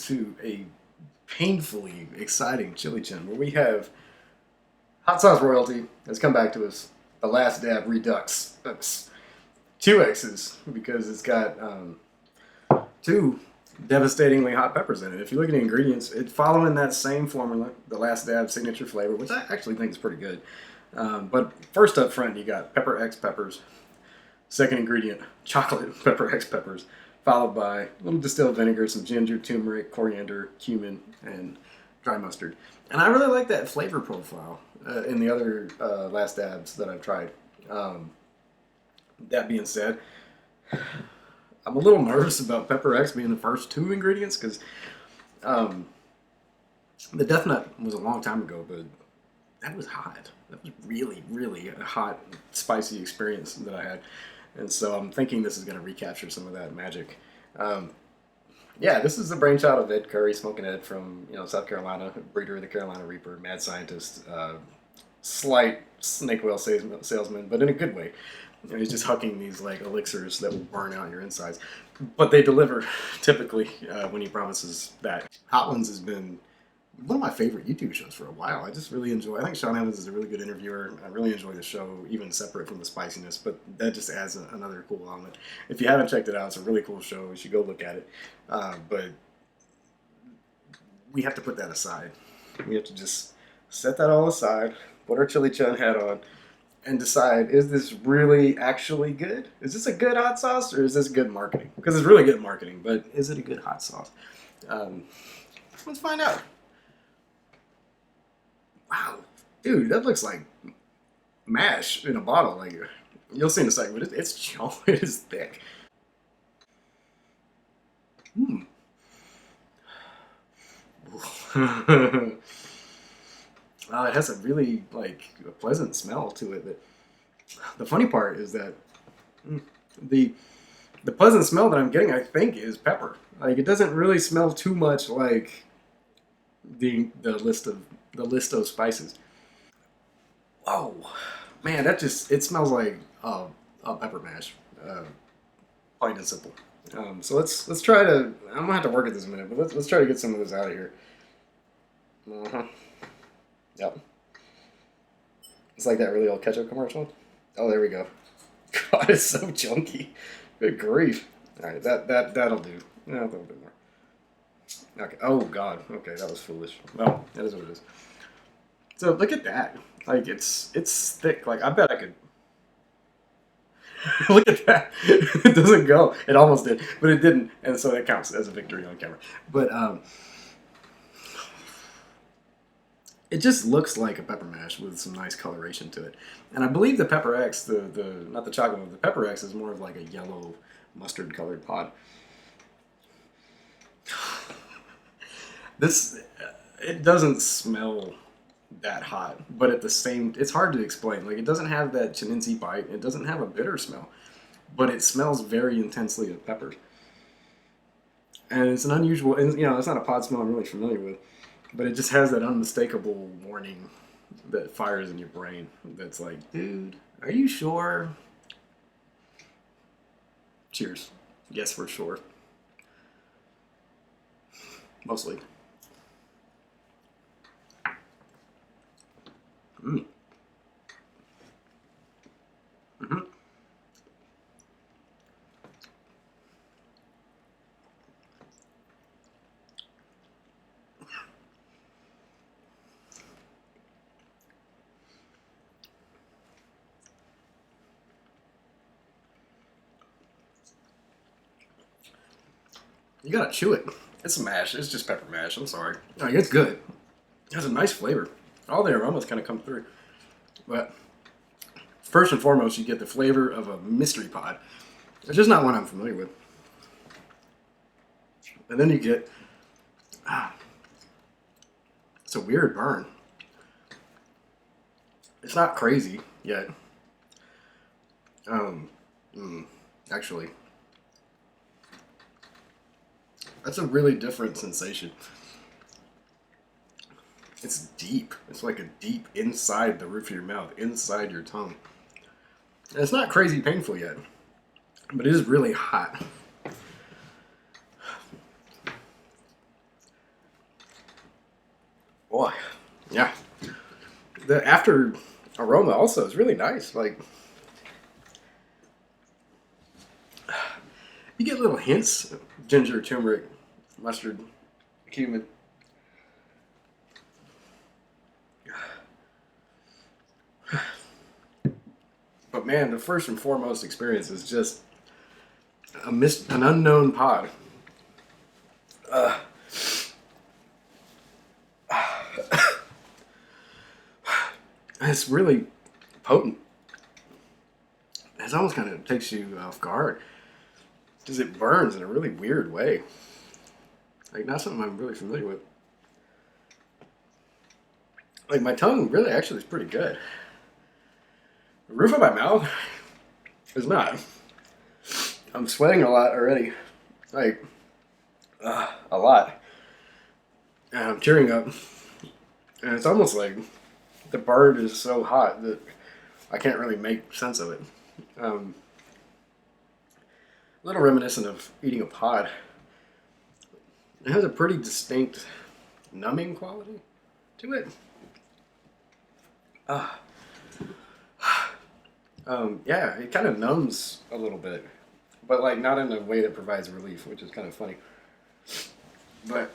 to a painfully exciting Chili Chunn where we have hot sauce royalty has come back to us. The last dab Reduxx. That's two X's because it's got two devastatingly hot peppers in it. If you look at the ingredients, it's following that same formula, the last dab signature flavor, which I actually think is pretty good. But first up front, you got pepper X peppers. Second ingredient, chocolate pepper X peppers, followed by a little distilled vinegar, some ginger, turmeric, coriander, cumin, and dry mustard. And I really like that flavor profile in the other last dabs that I've tried. That being said, I'm a little nervous about pepper X being the first two ingredients because the Death Nut was a long time ago, but that was hot. That was really, really a hot, spicy experience that I had. And so I'm thinking this is going to recapture some of that magic. Yeah, this is the brainchild of Ed Curry, Smoking Ed from South Carolina, breeder of the Carolina Reaper, mad scientist, slight snake oil salesman, but in a good way. He's just hucking these like elixirs that will burn out your insides, but they deliver typically when he promises that. Hot Ones has been one of my favorite YouTube shows for a while. I just really enjoy. I think Sean Evans is a really good interviewer. I really enjoy the show, even separate from the spiciness. But that just adds another cool element. If you haven't checked it out, it's a really cool show. You should go look at it. But we have to put that aside. We have to just set that all aside, put our Chili Chunn hat on, and decide: is this really actually good? Is this a good hot sauce, or is this good marketing? Because it's really good marketing, but is it a good hot sauce? Let's find out. Wow, dude, that looks like mash in a bottle. Like you'll see in a second, but it's chunk. It is thick. Hmm. It has a really a pleasant smell to it. But the funny part is that the the pleasant smell that I'm getting, I think, is pepper. Like it doesn't really smell too much like the list of spices. Oh man, it smells like a pepper mash, plain and simple. So let's try to. I'm gonna have to work at this in a minute, but let's try to get some of this out of here. Uh huh. Yep. It's like that really old ketchup commercial. Oh, there we go. God, it's so chunky. Good grief. All right, that'll do. Yeah, a little bit more. Okay. Oh God. Okay, that was foolish. Well, that is what it is. So look at that. Like it's thick. Like I bet I could. Look at that. It doesn't go. It almost did, but it didn't, and so that counts as a victory on camera. But it just looks like a pepper mash with some nice coloration to it. And I believe the pepper X, the not the chocolate one, the pepper X is more of like a yellow mustard colored pod. This it doesn't smell that hot, but at the same, it's hard to explain. Like it doesn't have that chinensi bite. It doesn't have a bitter smell, but it smells very intensely of peppers. And it's an unusual, and it's not a pod smell I'm really familiar with, but it just has that unmistakable warning that fires in your brain. That's like, dude, are you sure? Cheers. Yes, for sure. Mostly. Mm. Hmm. You gotta chew it. It's mash. It's just pepper mash. I'm sorry. Like, it's good. It has a nice flavor. All the aromas kind of come through. But first and foremost, you get the flavor of a mystery pod. It's just not one I'm familiar with. And then you get, ah, it's a weird burn. It's not crazy yet. Um, actually, that's a really different sensation. It's deep. It's like a deep inside the roof of your mouth, inside your tongue. And it's not crazy painful yet, but it is really hot. Boy, yeah. The after aroma also is really nice. Like, you get little hints of ginger, turmeric, mustard, cumin. But man, the first and foremost experience is just an unknown pod. Uh, it's really potent. It almost kind of takes you off guard because it burns in a really weird way. Like, not something I'm really familiar with. Like, my tongue really actually is pretty good. The roof of my mouth is not. I'm sweating a lot already. Like, a lot. And I'm tearing up. And it's almost like the bird is so hot that I can't really make sense of it. A little reminiscent of eating a pod. It has a pretty distinct numbing quality to it. Yeah, it kind of numbs a little bit, but like not in a way that provides relief, which is kind of funny. But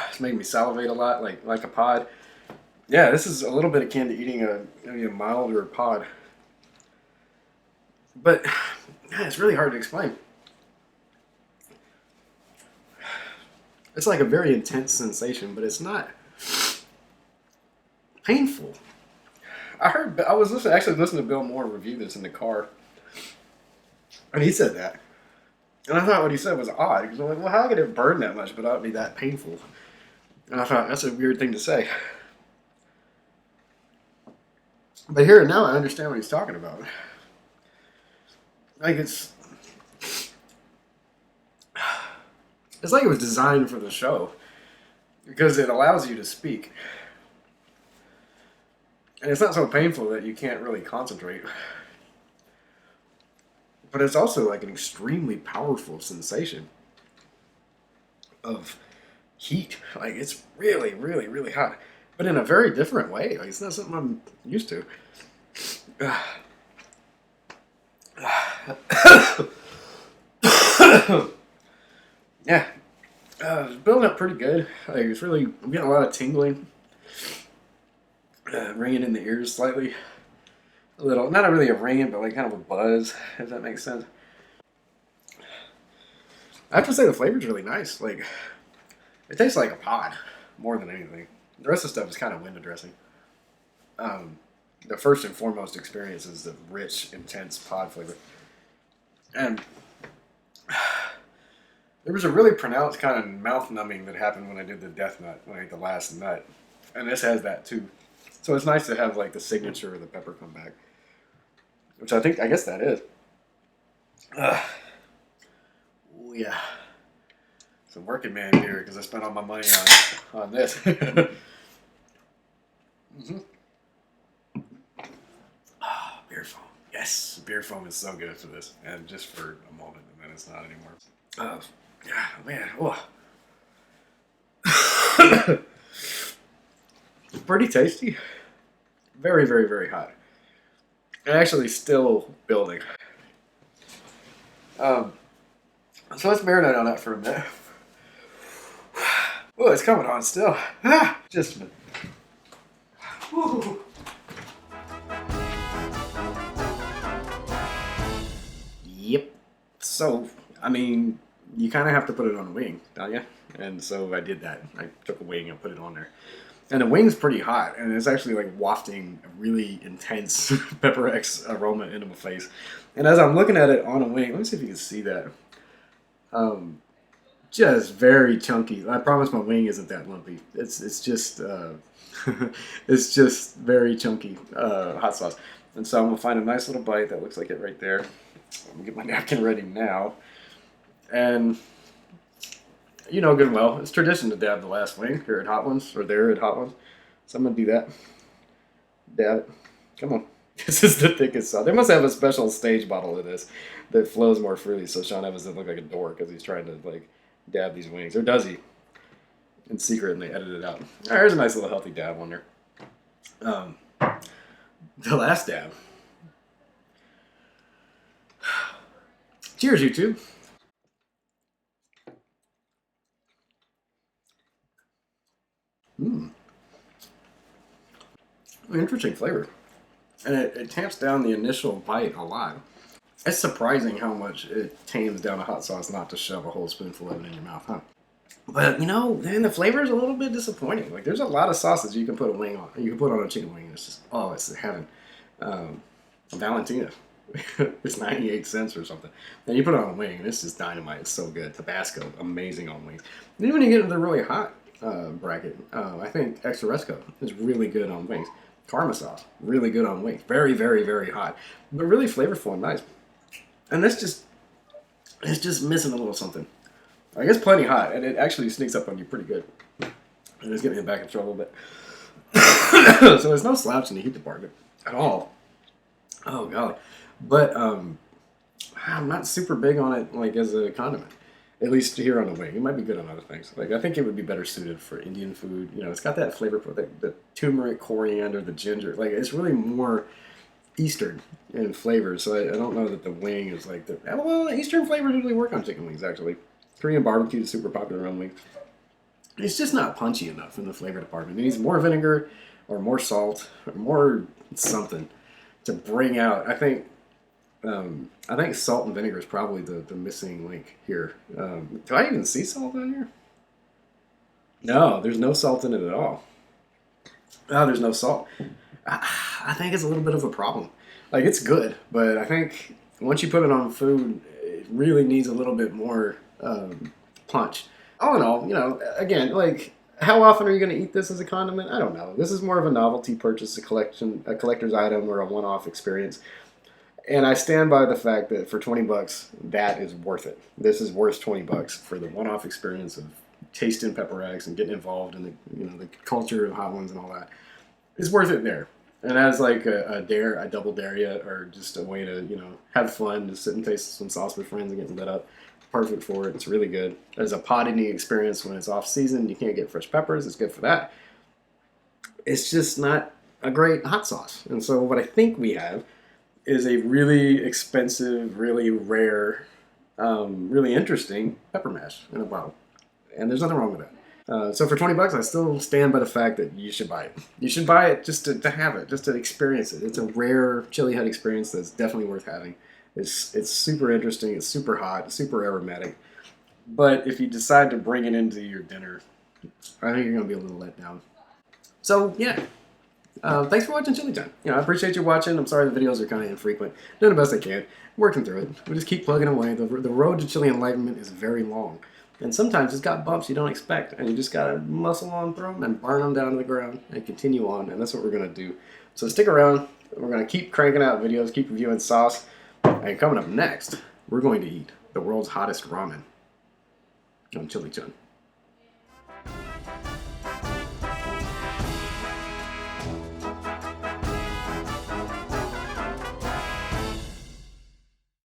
it's making me salivate a lot, like a pod. Yeah, this is a little bit akin to eating maybe a milder pod. But yeah, it's really hard to explain. It's like a very intense sensation, but it's not painful. I was actually listening to Bill Moore review this in the car, and he said that. And I thought what he said was odd, because I'm like, well, how could it burn that much but not be that painful? And I thought, that's a weird thing to say. But here and now, I understand what he's talking about. Like, it's like it was designed for the show, because it allows you to speak. And it's not so painful that you can't really concentrate. But it's also like an extremely powerful sensation of heat. Like, it's really, really, really hot. But in a very different way. Like, it's not something I'm used to. Yeah. It's building up pretty good. Like, I'm getting a lot of tingling. Ringing in the ears slightly. A little, not really a ringing, but like kind of a buzz, if that makes sense. I have to say the flavor's really nice. Like, it tastes like a pod more than anything. The rest of the stuff is kind of window dressing. The first and foremost experience is the rich, intense pod flavor. And there was a really pronounced kind of mouth numbing that happened when I did the death nut, when I ate the last nut. And this has that too. So it's nice to have like the signature of the pepper come back. Which I guess that is. Oh yeah. It's a working man beer because I spent all my money on this. Mm-hmm. Oh, beer foam. Yes, beer foam is so good for this. And just for a moment, and then it's not anymore. Yeah, man. Oh. Pretty tasty. Very, very, very hot. And actually still building. So let's marinate on that for a minute. Oh, it's coming on still. Just a minute. Woo. Yep. So, I mean, you kind of have to put it on a wing, don't you? And so I did that. I took a wing and put it on there. And the wing's pretty hot, and it's actually like wafting a really intense Pepper X aroma into my face. And as I'm looking at it on a wing, let me see if you can see that. Just very chunky. I promise my wing isn't that lumpy. It's just it's just very chunky hot sauce. And so I'm gonna find a nice little bite that looks like it right there. I'm gonna get my napkin ready now, and. You know good and well, it's tradition to dab the last wing here at Hot Ones, or there at Hot Ones. So I'm going to do that. Dab it. Come on. This is the thickest sauce. They must have a special stage bottle of this that flows more freely so Sean Evans doesn't look like a dork because he's trying to, like, dab these wings. Or does he? in secret and they edited it out. There's a nice little healthy dab on there. The last dab. Cheers, YouTube. Interesting flavor. And it tamps down the initial bite a lot. It's surprising how much it tames down a hot sauce not to shove a whole spoonful of it in your mouth, huh? But, you know, then the flavor is a little bit disappointing. Like, there's a lot of sauces you can put a wing on. You can put on a chicken wing, and it's just, oh, it's heaven. Valentina. It's 98 cents or something. And you put it on a wing, and it's just dynamite. It's so good. Tabasco, amazing on wings. And then when you get into the really hot bracket, I think Extra Resco is really good on wings. Karma sauce, really good on wings. Very, very, very hot. But really flavorful and nice. And it's just missing a little something. I guess plenty hot, and it actually sneaks up on you pretty good. And it's getting me back in trouble a bit. So there's no slouch in the heat department at all. Oh golly. But I'm not super big on it like as a condiment. At least here on the wing. It might be good on other things. Like I think it would be better suited for Indian food. You know, it's got that flavor, the turmeric, coriander, the ginger. Like it's really more Eastern in flavor. So I don't know that the wing is like the well, Eastern flavors usually work on chicken wings actually. Korean barbecue is super popular on wings. It's just not punchy enough in the flavor department. It needs more vinegar or more salt or more something to bring out. I think salt and vinegar is probably the missing link here. Do I even see salt on here? No, there's no salt in it at all. Oh, there's no salt. I think it's a little bit of a problem. Like it's good, but I think once you put it on food, it really needs a little bit more punch. All in all, you know, again, like how often are you going to eat this as a condiment? I don't know. This is more of a novelty purchase, a collector's item, or a one-off experience. And I stand by the fact that for 20 bucks, that is worth it. This is worth 20 bucks for the one-off experience of tasting pepper eggs and getting involved in the culture of hot ones and all that. It's worth it there. And as like a double dare you, or just a way to, have fun, just sit and taste some sauce with friends and get lit up. Perfect for it. It's really good. There's a pot eating experience when it's off season. You can't get fresh peppers. It's good for that. It's just not a great hot sauce. And so what I think we have is a really expensive, really rare, really interesting pepper mash in a bottle. And there's nothing wrong with that. So for 20 bucks, I still stand by the fact that you should buy it. You should buy it just to have it, just to experience it. It's a rare chili head experience that's definitely worth having. It's super interesting. It's super hot, super aromatic. But if you decide to bring it into your dinner, I think you're going to be a little let down. So, yeah. Thanks for watching Chili Chunn. I appreciate you watching. I'm sorry the videos are kind of infrequent. Doing the best I can. Working through it. We just keep plugging away. The road to chili enlightenment is very long. And sometimes it's got bumps you don't expect. And you just got to muscle on through them and burn them down to the ground and continue on. And that's what we're going to do. So stick around. We're going to keep cranking out videos, keep reviewing sauce. And coming up next, we're going to eat the world's hottest ramen on Chili Chunn.